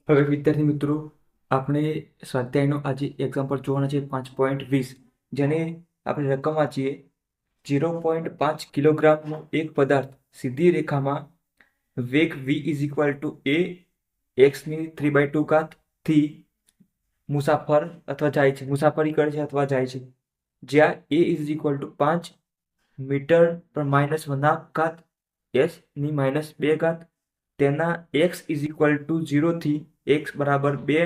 હવે વિદ્યાર્થી મિત્રો, આપણે સ્વાધ્યાયનો આજે એક્ઝામ્પલ જોવાના છે 5.20, જેને આપણે રકમ વાંચીએ. 0.5 કિલોગ્રામનો એક પદાર્થ સીધી રેખામાં વેગ v ઇઝ ઇક્વલ ટુ એ એક્સની 3/2 થી મુસાફરી કરે છે અથવા જાય છે, જ્યાં એ ઇઝ ઇક્વલ ટુ 5 મીટર પર -1/2 એસ ની -2 તેના x ઇઝ ઇક્વલ ટુ 0 થી x બરાબર 2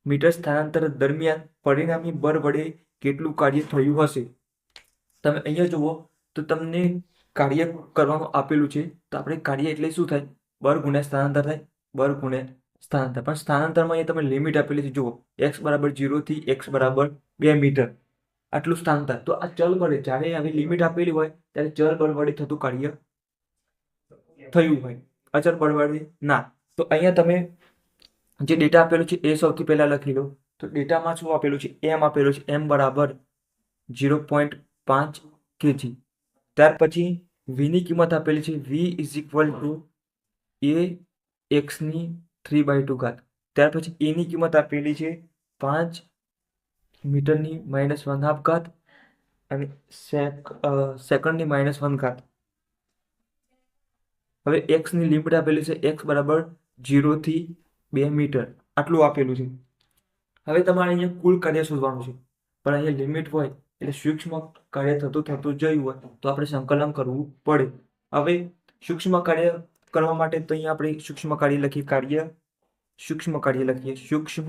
મીટર સ્થાનાંતર દરમિયાન પરિણામી બળ વડે કેટલું કાર્ય થયું હશે. તમે અહીંયા જુઓ તો તમને કાર્ય કરવાનું આપેલું છે. તો આપણે કાર્ય એટલે શું થાય? બળ ગુણ્યા સ્થાનાંતર થાય. બળ ગુણ્યા સ્થાનાંતર. પણ સ્થાનાંતરમાં અહીંયા તમે લિમિટ આપેલી છે. જુઓ, x બરાબર 0 થી x બરાબર 2 મીટર, આટલું સ્થાનાંતર. તો આ ચલ વડે, જ્યારે આવી લિમિટ આપેલી હોય ત્યારે ચલ બળ વડે થતું કાર્ય થયું હોય, અચળ બળ વડે ના. તો અહીંયા તમે જે ડેટા આપેલું છે એ સૌથી પહેલા લખી લો. તો ડેટામાં શું આપેલું છે? એમ આપેલું છે. એમ બરાબર 0.5 kg. ત્યાર પછી વીની કિંમત આપેલી છે. વી ઇઝ ઇક્વલ ટુ એ એક્સની 3/2. ત્યાર પછી એની કિંમત આપેલી છે 5 મીટરની -1/2 અને સેકન્ડની -1. હવે એક્સની લિમિટ આપેલી છે. એક્સ બરાબર 0 થી 2 મીટર, આટલું આપેલું છે. હવે તમારે અહીંયા કુલ કાર્ય શોધવાનું છે. પણ અહીંયા લિમિટ હોય એટલે સૂક્ષ્મ કાર્ય થતું જયું હોય તો આપણે સંકલન કરવું પડે. હવે સૂક્ષ્મ કાર્ય કરવા માટે તો અહીંયા આપણે સૂક્ષ્મ કાર્ય લખીએ. સૂક્ષ્મ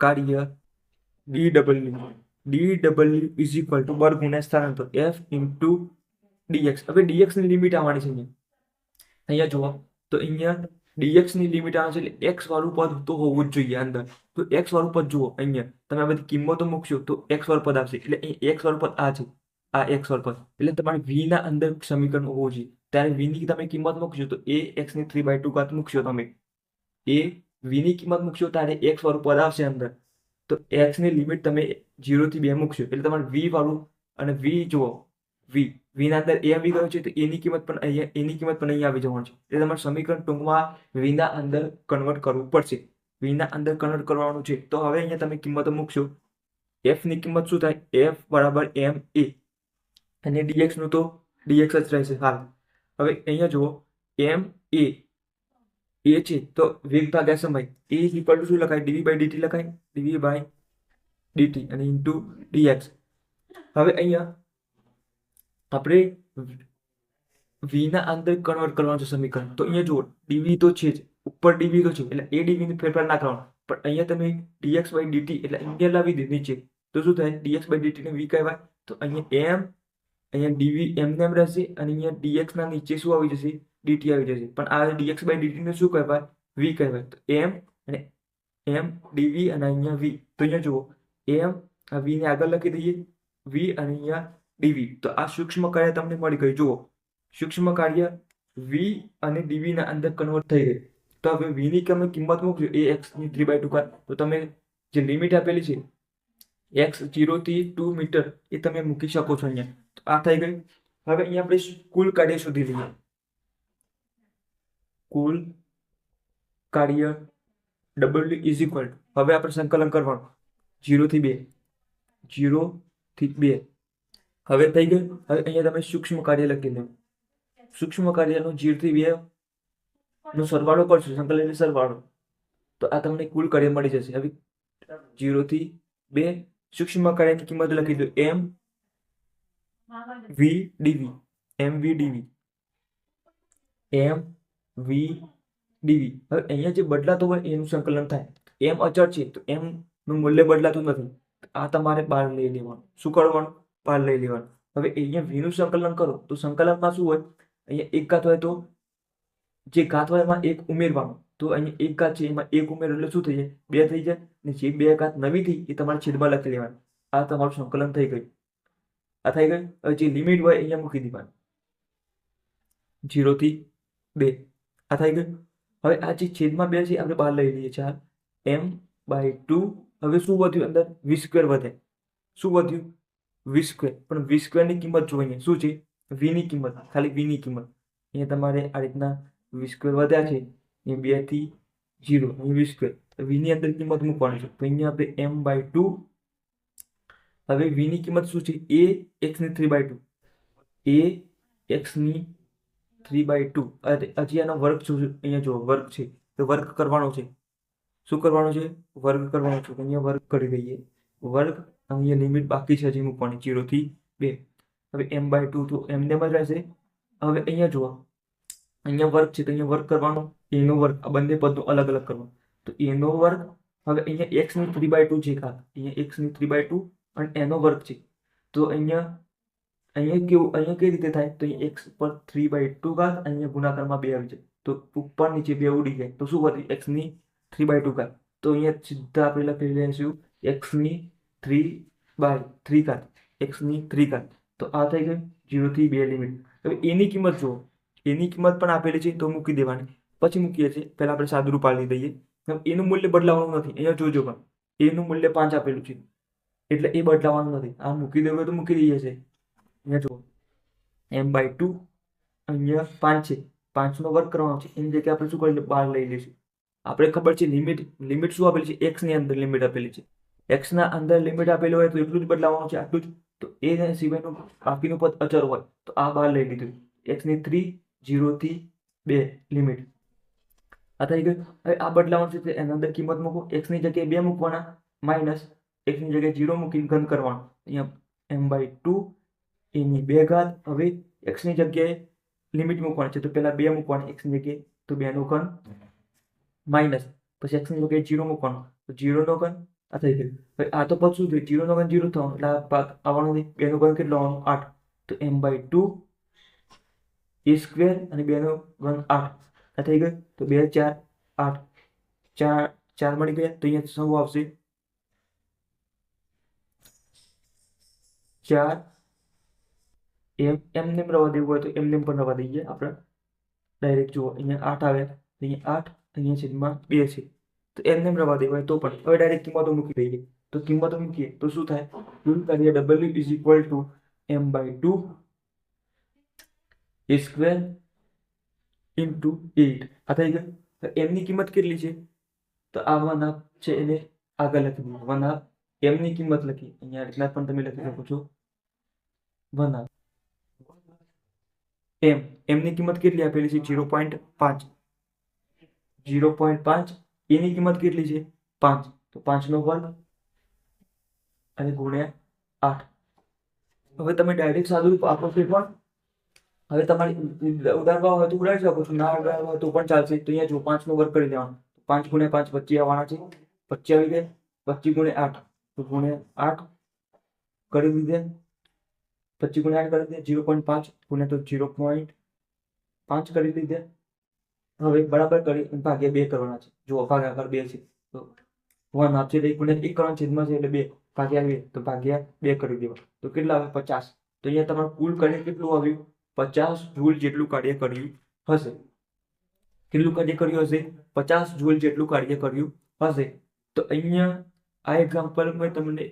કાર્ય DW ઇઝ ઇક્વલ ટુ બળ ગુણ્યા સ્થાનાંતર F ઇન્ટુ dx. હવે dx ની લિમિટ આવવાની છે. અહીંયા જુઓ તો અહીંયા dx ની લિમિટ આવે છે એટલે x વાળું પદ તો હોવું જ જોઈએ અંદર. તો x વાળું પદ જુઓ, અહીંયા તમે આ બધી કિંમતો મૂકશો તો x વાળું પદ આવશે. એટલે અહીં x વાળું પદ આ છે, આ x વાળું પદ. એટલે તમારે v ના અંદર સમીકરણ હોવું જોઈએ. ત્યારે v ની તમે કિંમત મૂકશો તો એ x ની 3/2 મૂકશો. તમે એ v ની કિંમત મૂકશો ત્યારે x વાળું પદ આવશે અંદર. તો x ની લિમિટ તમે 0 થી 2 મૂકશો એટલે તમારે v વાળું, અને v જુઓ, v ના અંદર એ આવી ગયો છે તો એની કિંમત પણ અહીંયા આવી જવાનું છે. એટલે તમારે સમીકરણ ટૂંકમાં v ના અંદર કન્વર્ટ કરવું પડશે. v ના અંદર કન્વર્ટ કરવાનું છે. તો હવે અહીંયા તમે કિંમતો મૂકશો. f ની કિંમત શું થાય? f બરાબર m a, અને dx નું તો dx જ રહેશે હાલ. હવે અહીંયા જુઓ, m a એ છે તો વેગ ભાગ્યા સમય, એ ઇક્વલ ટુ શું લખાય? dv/dt લખાય, dv/dt અને ઇન્ટુ dx. હવે અહીંયા આપણે v ના અંદર કન્વર્ટ કરવાનું છે સમીકરણ. તો અહીંયા જુઓ, dv તો છે જ, ઉપર dv તો છે એટલે એ dv ને ફેરફાર ના કરવાનો. પણ અહીંયા તમે dx/dt એટલે અહીંયા લાવી દે નીચે, તો શું થાય? dx/dt ને v કહેવાય. તો અહીંયા m, અહીંયા dv એમને એમ રહેશે, અને અહીંયા dx ના નીચે શું આવી જશે? dt આવી જશે. પણ આ dx/dt ને શું કહેવાય? v કહેવાય. તો m અને m dv અને અહીંયા v. તો અહીંયા જુઓ, m આ v ને આગળ લખી દઈએ, v અને અહીંયા dv. તો આ સૂક્ષ્મ કાર્ય તમને મળી ગયું. જુઓ, સૂક્ષ્મ કાર્ય v અને dv ના અંદર કન્વર્ટ થઈ ગઈ. તો હવે v ની તમે કિંમત મૂકજો એ x ની 3/2. તો તમે જે લિમિટ આપેલી છે x 0 થી 2 મીટર એ તમે મૂકી શકો છો અહીંયા. તો આ થઈ ગયું. હવે અહીંયા આપણે કુલ કાર્ય શોધી લઈએ. કુલ કાર્ય W ઇઝ ઇક્વલ ટુ, હવે આપણે સંકલન કરવાનું 0 થી 2, 0 થી 2. હવે થઈ ગયું. હવે અહીંયા તમે સૂક્ષ્મ કાર્ય લખી લો. સૂક્ષ્મ કાર્યનો 0 થી 2 નો સરવાળો કરશો, સંકલન એટલે સરવાળો, તો આ તમને કુલ કાર્ય મળી જશે. હવે 0 થી 2 સૂક્ષ્મ કાર્યની કિંમત લખી દો, m v dv, m v dv, m v dv. હવે અહીંયા જે બદલાતું હોય એનું સંકલન થાય. m અચળ છે તો m નું મૂલ્ય બદલાતું નથી. આ તમારે બહાર લઈ લેવાનું. શું કરવાનું? બહાર લઈ લેવાનું. હવે અહીંયા v નું સંકલન કરો તો સંકલનમાં શું હોય? અહીંયા એક ઘાત હોય તો જે ઘાત હોય એમાં એક ઉમેરવાનું. તો અહીંયા એક ઘાત છે એમાં એક ઉમેરો એટલે શું થઈ જાય? 2 થઈ જાય. અને જે 2 ઘાત નવી થઈ એ તમારે છેદમાં લખી લેવાની. આ તમારું સંકલન થઈ ગયું. આ થઈ ગયું. હવે જે લિમિટ હોય અહીંયા મૂકી દેવાની, 0 થી 2. આ થઈ ગયું. હવે આ જે છેદમાં 2 છે આપણે બહાર લઈ લઈએ. 4 m/2. હવે શું વધ્યું? અંદર v² વધે. શું વધ્યું? v². પણ v² ની કિંમત જો અહીંયા શું છે? v ની કિંમત, ખાલી v ની કિંમત. અહીંયા તમારે આ રીતના v² વધ્યા છે એ 2 થી 0 અહીં v સ્ક્વેર, v ની અંદર કિંમત મૂકવાની છે. તો અહીંયા આપણે m/2. હવે v ની કિંમત શું છે? a x ની 3/2, a x ની 3/2. હજી આનો વર્ગ શું છે? અહીંયા જો વર્ગ છે, તો વર્ગ કરવાનો છે. શું કરવાનો છે? વર્ગ કરવાનો છે. અહીંયા વર્ગ કરી દઈએ. વર્ગ અહીંયા લિમિટ બાકી છે હજી મૂકવાની 0 થી 2. હવે m/2 તો એમને જ રહેશે. હવે અહીંયા જુઓ, અહીંયા વર્ગ છે તો અહીંયા વર્ગ કરવાનો, a નો વર્ગ, આ બંને પદનો અલગ અલગ કરવાનો. તો a નો વર્ગ, હવે અહીંયા x ની 3/2 છે, અહીંયા x ની 3/2 અને એનો વર્ગ છે. તો અહીંયા કેવું, અહીંયા કઈ રીતે થાય? તો અહીંયા x પર 3/2 ઘાત, અહીંયા ગુણાકારમાં 2 આવી જાય. તો ઉપર નીચે 2 ઉડી જાય તો શું વધે? x ની 3/2 ઘાત. તો અહીંયા સીધા આપણે લખી લઈશું x ની 3/3 ઘાત, x ની 3 ઘાત. તો આ થઈ ગયું 0 થી 2 લિમિટ. હવે એની કિંમત જુઓ, એની કિંમત પણ આપેલી છે તો મૂકી દેવાની. પછી મૂકીએ છીએ, પહેલા આપણે સાદુરૂપ પાડી દઈએ. એનું મૂલ્ય બદલાવાનું નથી. અહીંયા જોજો પણ એનું મૂલ્ય 5 આપેલું છે એટલે એ બદલાવાનું નથી. આ મૂકી દેવું હોય તો મૂકી દઈએ છે. અહીંયા જુઓ m/2, અહીંયા 5 છે, 5 નો વર્ગ કરવાનો છે. એની જગ્યાએ આપણે શું કરી 12 લઈ લઈશું. આપણે ખબર છે લિમિટ શું આપેલી છે? x ની અંદર લિમિટ આપેલી છે. x ના અંદર લિમિટ આપેલી હોય તો એટલું જ બદલાવાનું છે, આટલું જ. તો એ સિવાયનું બાકીનું પદ અચળ હોય તો આ 12 લઈ લીધું. x ની 3, 0 થી 2 લિમિટ. આ થઈ ગયું. હવે આ બદલાવાનું છે, એના અંદર કિંમત મૂકો. x ની જગ્યાએ 2 મૂકવાના, માઇનસ x ની જગ્યાએ 0 મૂકીને ઘન કરવાનું. અહીંયા m/2 a ની 2 ઘાત. હવે x ની જગ્યાએ લિમિટ મૂકવાની છે તો પહેલા 2 મૂકવાની x ની જગ્યાએ, તો 2 નું ઘન, માઇનસ પછી x ની જગ્યાએ 0 મૂકવાનું, તો 0 નો ઘન. આ થઈ ગયું. હવે આ તો પદ શું થયું? 0 નો ઘન 0 થવાનું એટલે આ ભાગ આવવાનો નથી. 2 નો ઘન કેટલો આવવાનો? 8. તો m/2 a સ્ક્વેર અને 2 નો ઘન 8. આ થઈ ગયું. તો 2 4 8, 4 મળી ગયા. તો અહીંયા શું આવશે? 4. એમને રવા દેવું હોય તો એમને પણ રવા દઈએ આપણે. ડાયરેક્ટ જુઓ, અહીંયા 8 આવે, અહીંયા 8, અહીંયા છેદમાં 2 છે. તો એમને રવા દેવું હોય તો પણ હવે ડાયરેક્ટ કિંમતો મૂકી દઈએ. તો કિંમતો મૂકીએ તો શું થાય? કુલ કરીએ w = m/2 a square into 8. આ થઈ ગયું. એમની કિંમત કેટલી છે? તો આ 1/2 છે, એને આગળ લખી દઈએ. 1/2 એમની કિંમત લખી, અહીંયા રીતના પણ તમે લખી શકો છો. 1/2 એમની કિંમત કેટલી આપેલી છે? 0.5. 0.5 એની કિંમત કેટલી છે? 5. તો 5 નો વર્ગ અને ગુણ્યા 8. હવે તમે ડાયરેક્ટ સાદુરૂપ આપો છો પણ હવે તમારી ઉડાડવા હોય તો ઉડાડી શકો છો, ના ઉડાડવા હોય તો પણ ચાલશે. તો અહીંયા જો 5 નો વર્ગ કરી દેવાનો. 5 ગુણ્યા 5 25 આવવાના છે. 25 આવી ગયા. 25 ગુણ્યા 8 તો ગુણ્યા 8 કરી દીધે. 25 ગુણ્યા 8 કરી દીધે. 0.5 ગુણ્યા તો 0.5 કરી દીધે. હવે બરાબર કરી ભાગ્યા 2 કરવાના છે. જો ભાગાકાર 2 છે તો 1 આપશે, 1 ગુણ્યા 1 કરવાના છેદમાં છે એટલે 2 ભાગ્યા 2 તો ભાગ્યા 2 કરી દેવા. તો કેટલા આવે? 50. તો અહીંયા તમારું કુલ કાર્ય કેટલું આવ્યું? 50 જૂલ જેટલું કાર્ય કર્યું હશે. કેટલું કાર્ય કર્યું હશે? 50 જૂલ જેટલું કાર્ય કર્યું હશે. તો અહીંયા આ એક્ઝામ્પલ મેં તમને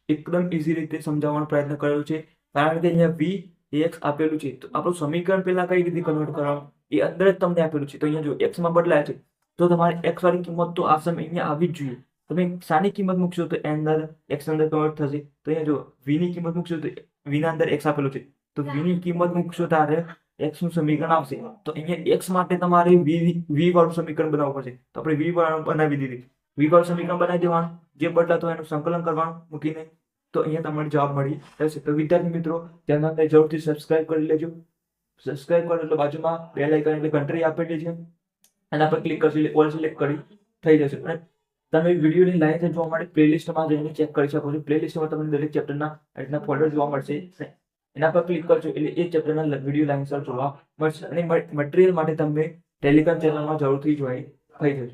એકદમ ઇઝી રીતે સમજાવવાનો પ્રયત્ન કર્યો છે, કારણ કે અહીંયા v ax આપેલું છે. તો આપણું સમીકરણ પહેલા કઈ રીતે કન્વર્ટ કરવાનું એ અંદર જ તમને આપેલું છે. તો અહીંયા જો x માં બદલાય છે તો તમારે x વાળી કિંમત તો આ સમય અહીંયા આવી જ જોઈએ. તમે શાની કિંમત મૂકશો તો અંદર x અંદર કન્વર્ટ થશે. તો અહીંયા જો v ની કિંમત મૂકશો તો v ના અંદર x આપેલું છે, તો v ની કિંમત મૂકશો ત્યારે x નું સમીકરણ આવશે. તો અહીંયા x માટે તમારે v વાળું સમીકરણ બનાવવું પડશે. તો આપણે v વાળું બનાવી દીધી. v વાળું સમીકરણ બનાવી દેવાનું, જે બદલાતો એનું સંકલન કરવાનું મૂકીને, તો અહીંયા તમારે જવાબ મળી રહેશે. તો વિદ્યાર્થી મિત્રો તેના અંદર જરૂરથી સબસ્ક્રાઇબ કરી લેજો. સબસ્ક્રાઇબ કરો એટલે બાજુમાં બેલ આઇકન એટલે ઘંટડી આપેલી છે, એના પર ક્લિક કરશો એટલે ઓલ સિલેક્ટ કરી થઈ જશે. અને તમે વિડીયોની લાઈન જોવા માટે પ્લેલિસ્ટમાં જઈને ચેક કરી શકો છો. પ્લેલિસ્ટમાં તમને દરેક ચેપ્ટરના રીતના ફોલ્ડર જોવા મળશે. એના પર ક્લિક કરશો એટલે એ ચેપ્ટરના વિડીયો લાઈન જોવા મળશે. અને મટીરિયલ માટે તમે ટેલિગ્રામ ચેનલમાં જરૂરથી જોઈન થઈ જજો.